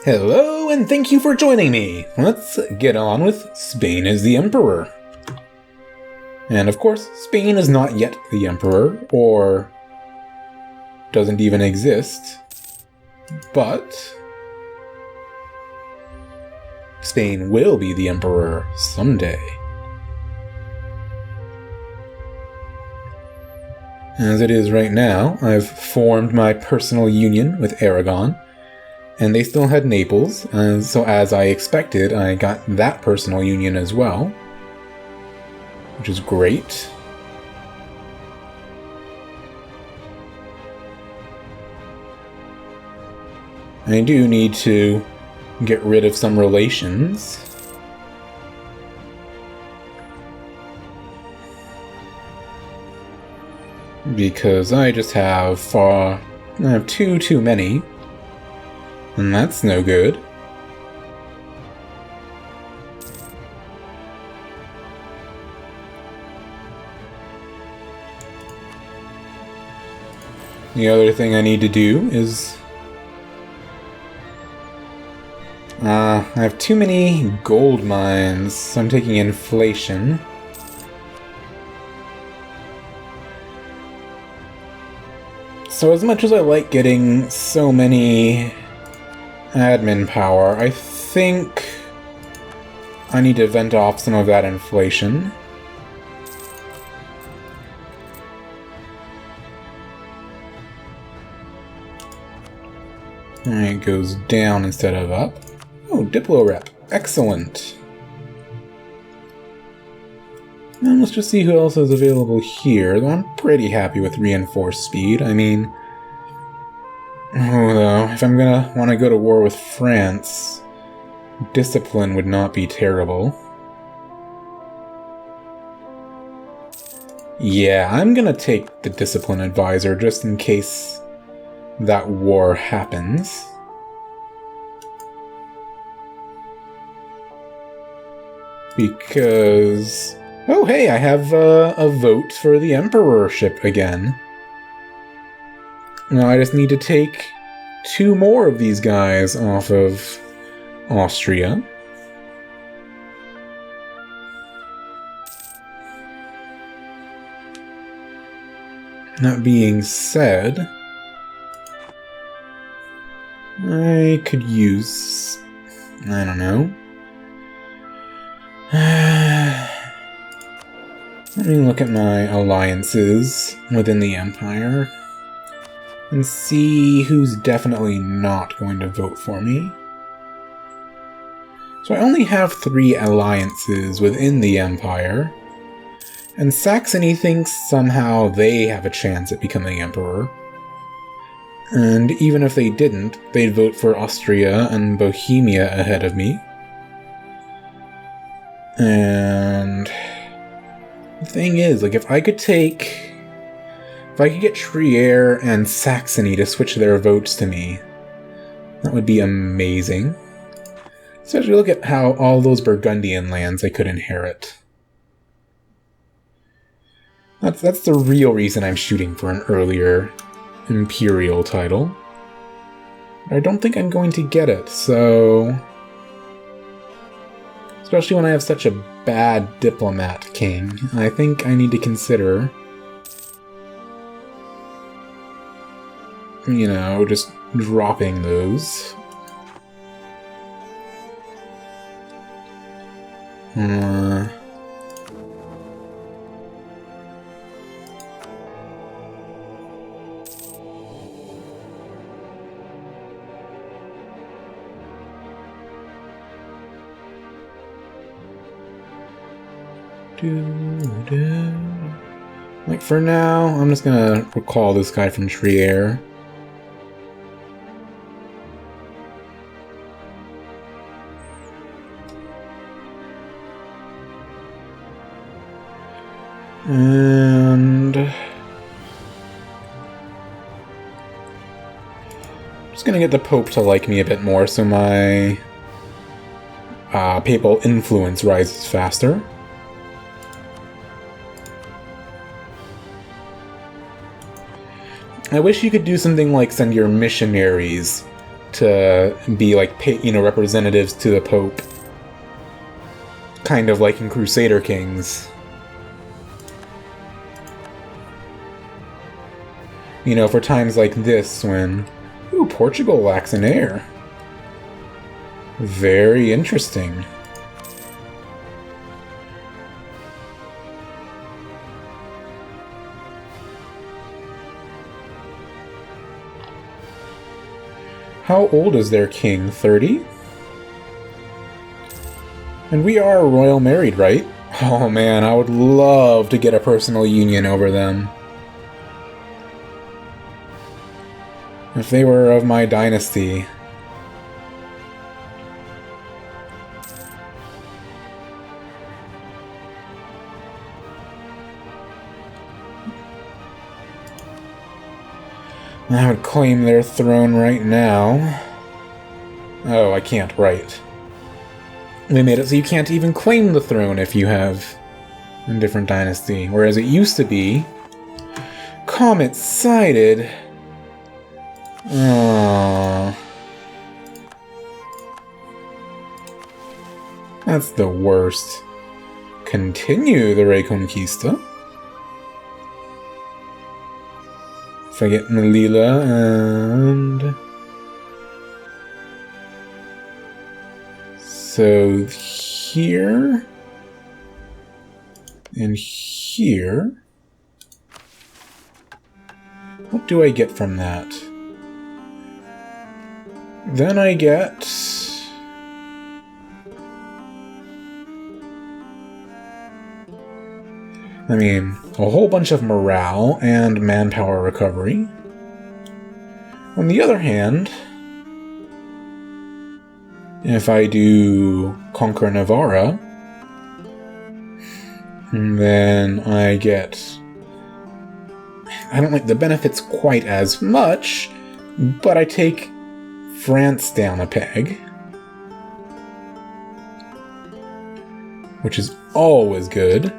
Hello, and thank you for joining me. Let's get on with Spain as the Emperor. And of course, Spain is not yet the Emperor, or doesn't even exist, but Spain will be the Emperor someday. As it is right now, I've formed my personal union with Aragon, and they still had Naples, so as I expected, I got that personal union as well, which is great. I do need to get rid of some relations. Because I just have too many. And that's no good. The other thing I need to do is I have too many gold mines, so I'm taking inflation. So as much as I like getting so many admin power, I think I need to vent off some of that inflation. It goes down instead of up. Oh, Diplo Rep. Excellent. Now let's just see who else is available here, though I'm pretty happy with reinforced speed. I mean, though, if I'm gonna want to go to war with France, discipline would not be terrible. Yeah, I'm gonna take the discipline advisor just in case that war happens. Because... oh hey, I have a vote for the emperorship again. Now I just need to take 2 more of these guys off of Austria. That being said, I could use... I don't know. Let me look at my alliances within the Empire and see who's definitely not going to vote for me. So I only have 3 alliances within the Empire, and Saxony thinks somehow they have a chance at becoming Emperor. And even if they didn't, they'd vote for Austria and Bohemia ahead of me. And the thing is, like, if I could get Trier and Saxony to switch their votes to me, that would be amazing. Especially look at how all those Burgundian lands I could inherit. That's the real reason I'm shooting for an earlier imperial title. But I don't think I'm going to get it, so... especially when I have such a bad diplomat king, I think I need to consider, you know, just dropping those. Like, for now, I'm just gonna recall this guy from Trier. And... I'm just gonna get the Pope to like me a bit more so my papal influence rises faster. I wish you could do something like send your missionaries to be like, representatives to the Pope. Kind of like in Crusader Kings. For times like this when... Ooh, Portugal lacks an heir. Very interesting. How old is their king? 30? And we are royal married, right? Oh man, I would love to get a personal union over them. If they were of my dynasty. I would claim their throne right now. Oh, I can't, right. They made it so you can't even claim the throne if you have a different dynasty. Whereas it used to be... Comet-sided... Aww. That's the worst. Continue the Reconquista. If I get Melilla and... So here... And here... What do I get from that? Then I get... a whole bunch of morale and manpower recovery. On the other hand, if I do Conquer Navarra, then I get... I don't like the benefits quite as much, but I take France down a peg, which is always good.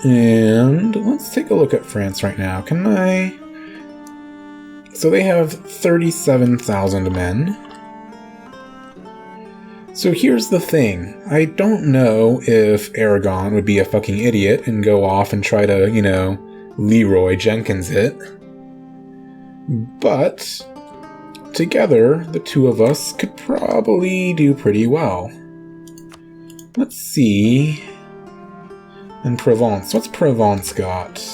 And let's take a look at France right now. Can I... So they have 37,000 men. So here's the thing. I don't know if Aragon would be a fucking idiot and go off and try to, Leroy Jenkins it. But together, the two of us could probably do pretty well. Let's see... And Provence. What's Provence got?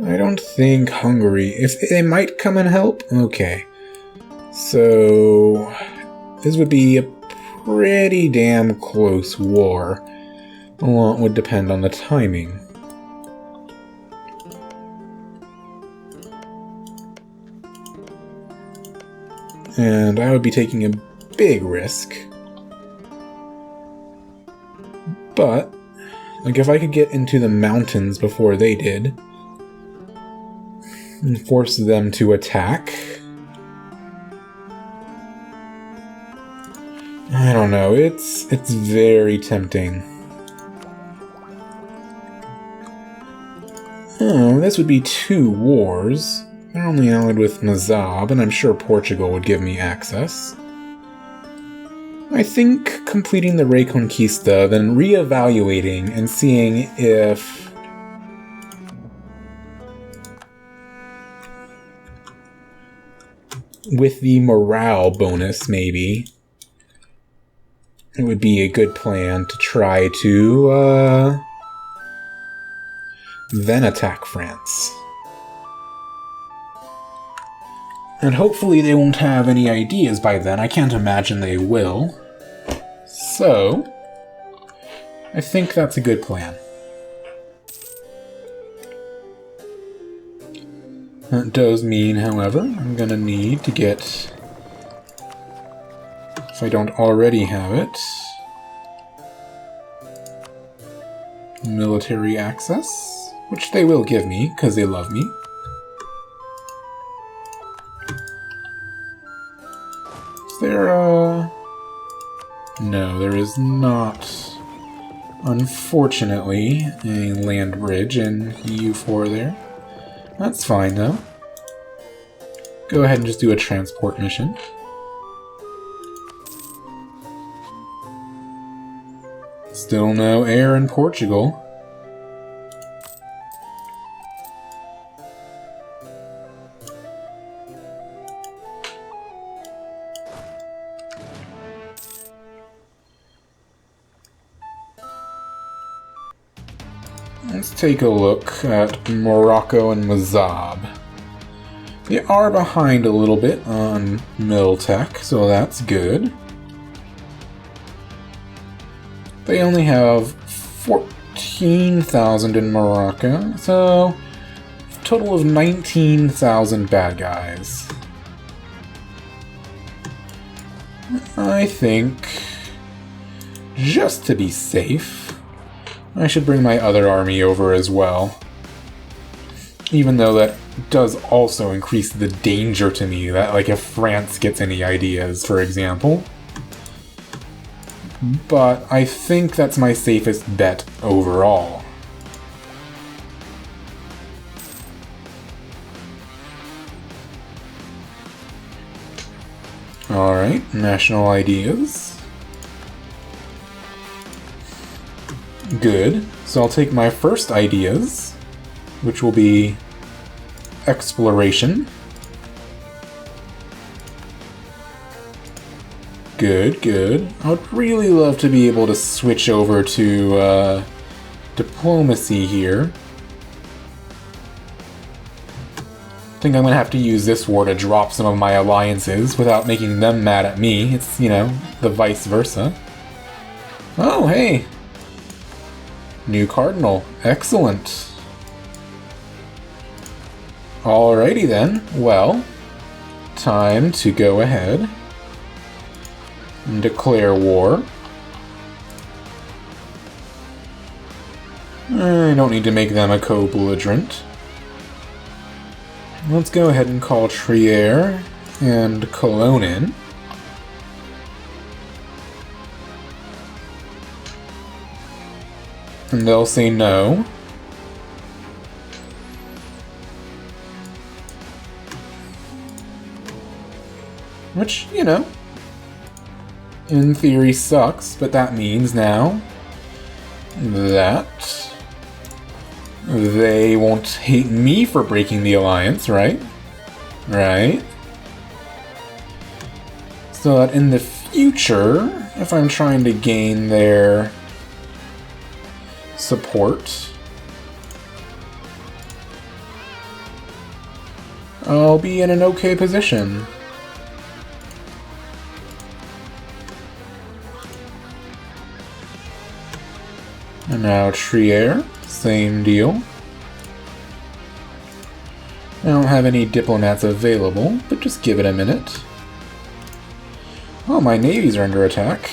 I don't think Hungary... If they might come and help? Okay. So... This would be a pretty damn close war. A lot would depend on the timing. And I would be taking a big risk. But, if I could get into the mountains before they did, and force them to attack, I don't know, it's very tempting. Oh, this would be 2 wars. They're only allied with Mazab, and I'm sure Portugal would give me access. I think completing the Reconquista, then re-evaluating and seeing if... With the morale bonus, maybe, it would be a good plan to try to, then attack France. And hopefully they won't have any ideas by then. I can't imagine they will. So, I think that's a good plan. That does mean, however, I'm gonna need to get, if I don't already have it, military access, which they will give me, because they love me. Is there a... No, there is not Unfortunately, a land bridge in EU4 there. That's fine, though. Go ahead and just do a transport mission. Still no air in Portugal. Let's take a look at Morocco and Mazab. They are behind a little bit on mill tech, so that's good. They only have 14,000 in Morocco, so a total of 19,000 bad guys. I think, just to be safe, I should bring my other army over as well. Even though that does also increase the danger to me that, like, if France gets any ideas, for example. But I think that's my safest bet overall. Alright, national ideas. Good. So I'll take my first ideas, which will be exploration. Good, good. I would really love to be able to switch over to diplomacy here. I think I'm going to have to use this war to drop some of my alliances without making them mad at me. It's, you know, the vice versa. Oh, hey! New cardinal. Excellent. Alrighty then. Well, time to go ahead and declare war. I don't need to make them a co-belligerent. Let's go ahead and call Trier and Cologne in. And they'll say no. Which, you know, in theory sucks, but that means now that they won't hate me for breaking the alliance, right? Right? So that in the future, if I'm trying to gain their support, I'll be in an okay position. And now Trier, same deal. I don't have any diplomats available, but just give it a minute. Oh, my navies are under attack.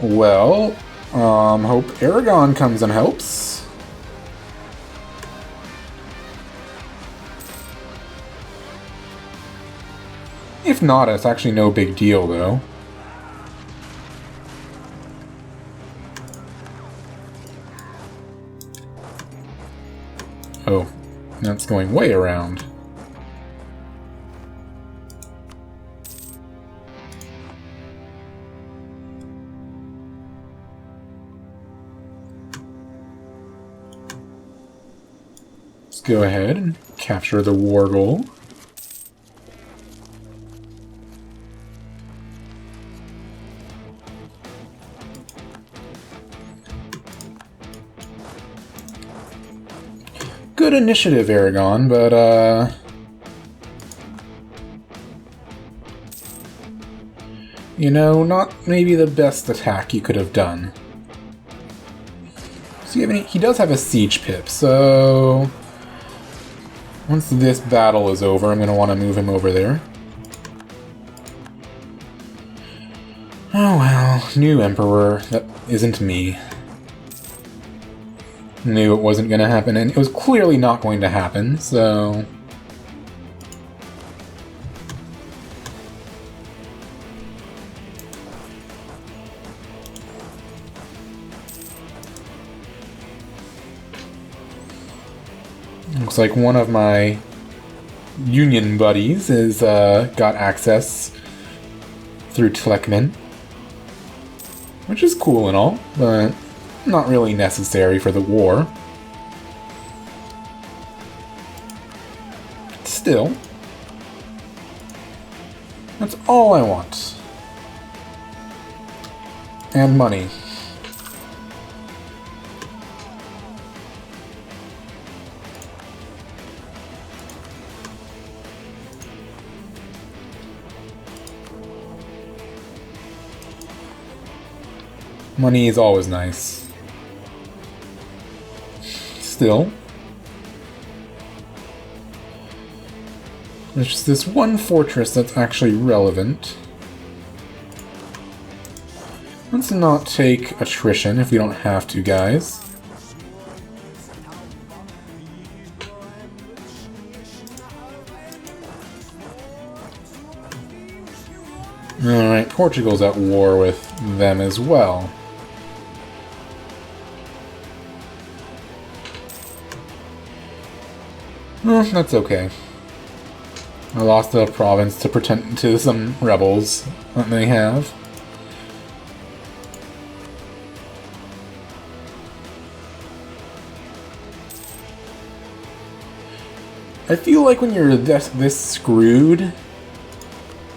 Well, hope Aragon comes and helps. If not, it's actually no big deal, though. Oh, that's going way around. Let's go ahead and capture the war goal. Good initiative, Aragon, but, you know, not maybe the best attack you could have done. So he does have a siege pip, so once this battle is over, I'm going to want to move him over there. Oh well, new emperor. That isn't me. Knew it wasn't going to happen, and it was clearly not going to happen, so... Looks like one of my Union buddies is got access through Tlekman, which is cool and all, but not really necessary for the war. Still, that's all I want. And money. Money is always nice. Still, there's just this one fortress that's actually relevant. Let's not take attrition if we don't have to, guys. Alright, Portugal's at war with them as well. Well, that's okay. I lost a province to pretend to some rebels that they have. I feel like when you're this screwed,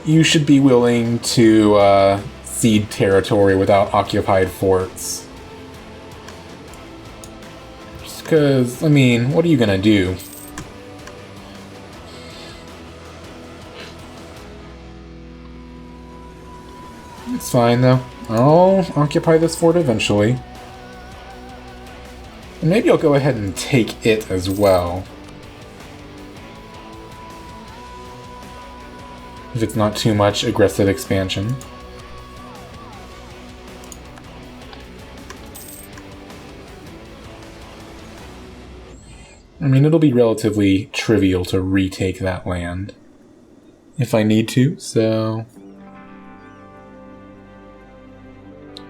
you should be willing to cede territory without occupied forts. Just because, I mean, what are you gonna do? It's fine, though. I'll occupy this fort eventually. And maybe I'll go ahead and take it as well. If it's not too much aggressive expansion. I mean, it'll be relatively trivial to retake that land. If I need to, so...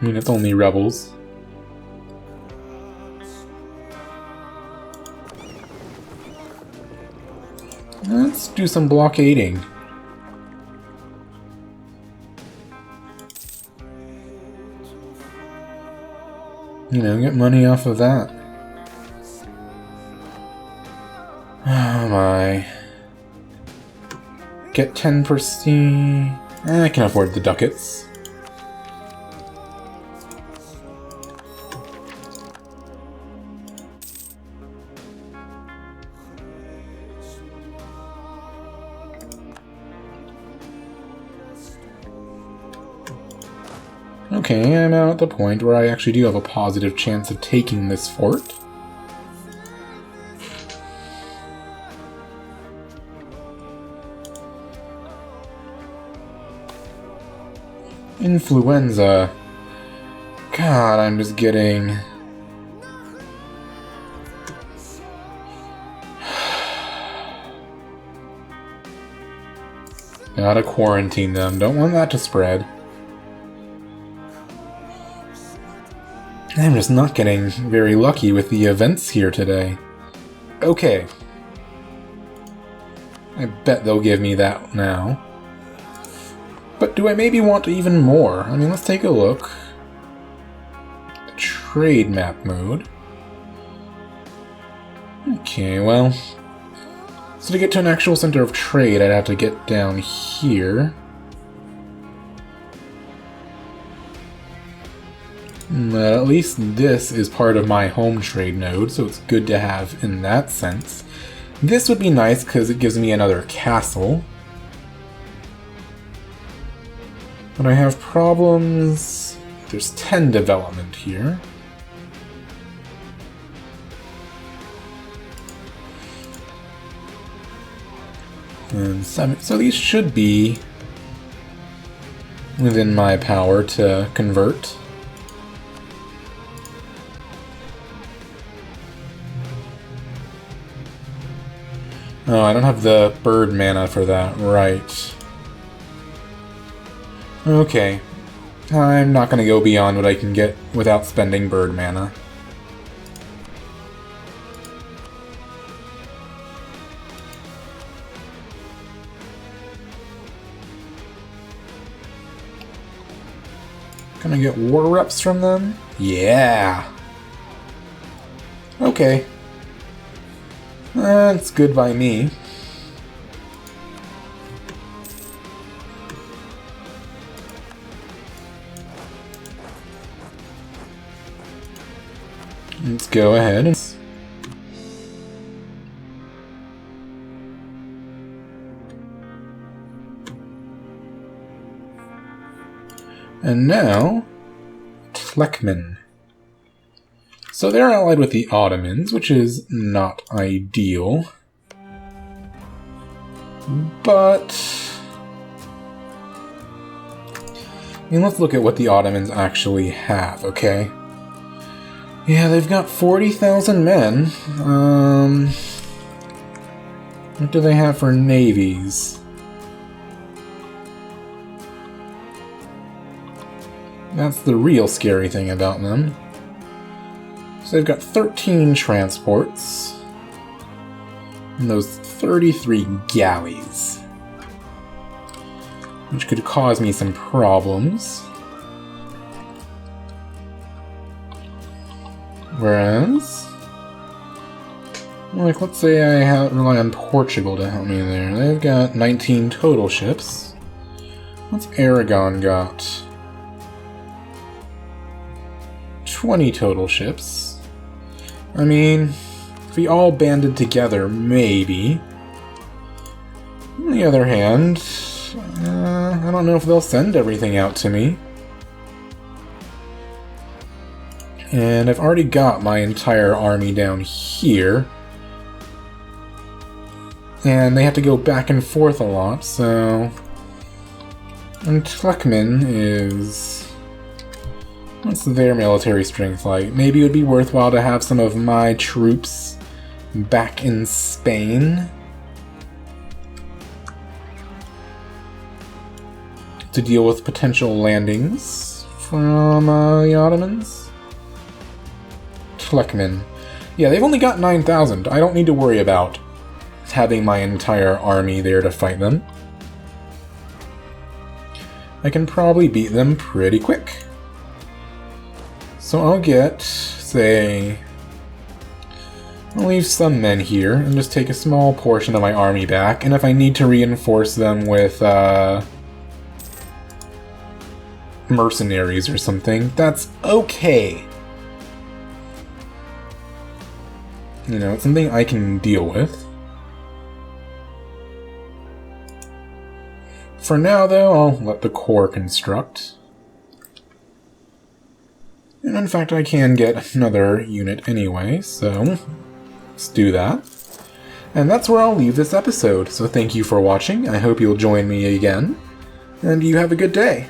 I mean, it's only rebels. Let's do some blockading. You know, get money off of that. Oh my. Get 10%. I can afford the ducats. Okay, I'm now at the point where I actually do have a positive chance of taking this fort. Influenza. God, I'm just getting... Gotta quarantine them. Don't want that to spread. I'm just not getting very lucky with the events here today. Okay. I bet they'll give me that now. But do I maybe want even more? I mean, let's take a look. Trade map mode. Okay, well... So to get to an actual center of trade, I'd have to get down here. But at least this is part of my home trade node, so it's good to have in that sense. This would be nice because it gives me another castle. But I have problems... There's 10 development here. And 7, so these should be within my power to convert. Oh, I don't have the bird mana for that, right. Okay. I'm not going to go beyond what I can get without spending bird mana. Can I get war reps from them? Yeah! Okay. That's good by me. Let's go ahead and... And now, Tlekmen. So they're allied with the Ottomans, which is not ideal. But... I mean, let's look at what the Ottomans actually have, okay? Yeah, they've got 40,000 men. What do they have for navies? That's the real scary thing about them. So they've got 13 transports. And those 33 galleys. Which could cause me some problems. Whereas... like, let's say I rely on Portugal to help me there. They've got 19 total ships. What's Aragon got? 20 total ships. I mean, if we all banded together, maybe. On the other hand, I don't know if they'll send everything out to me. And I've already got my entire army down here. And they have to go back and forth a lot, so... And Tlekmen is... what's their military strength like? Maybe it would be worthwhile to have some of my troops back in Spain to deal with potential landings from the Ottomans. Tlekmen. Yeah, they've only got 9,000. I don't need to worry about having my entire army there to fight them. I can probably beat them pretty quick. So I'll get, say, I'll leave some men here and just take a small portion of my army back, and if I need to reinforce them with mercenaries or something, that's okay. You know, it's something I can deal with. For now, though, I'll let the core construct. And in fact, I can get another unit anyway, so let's do that. And that's where I'll leave this episode, so thank you for watching, I hope you'll join me again, and you have a good day.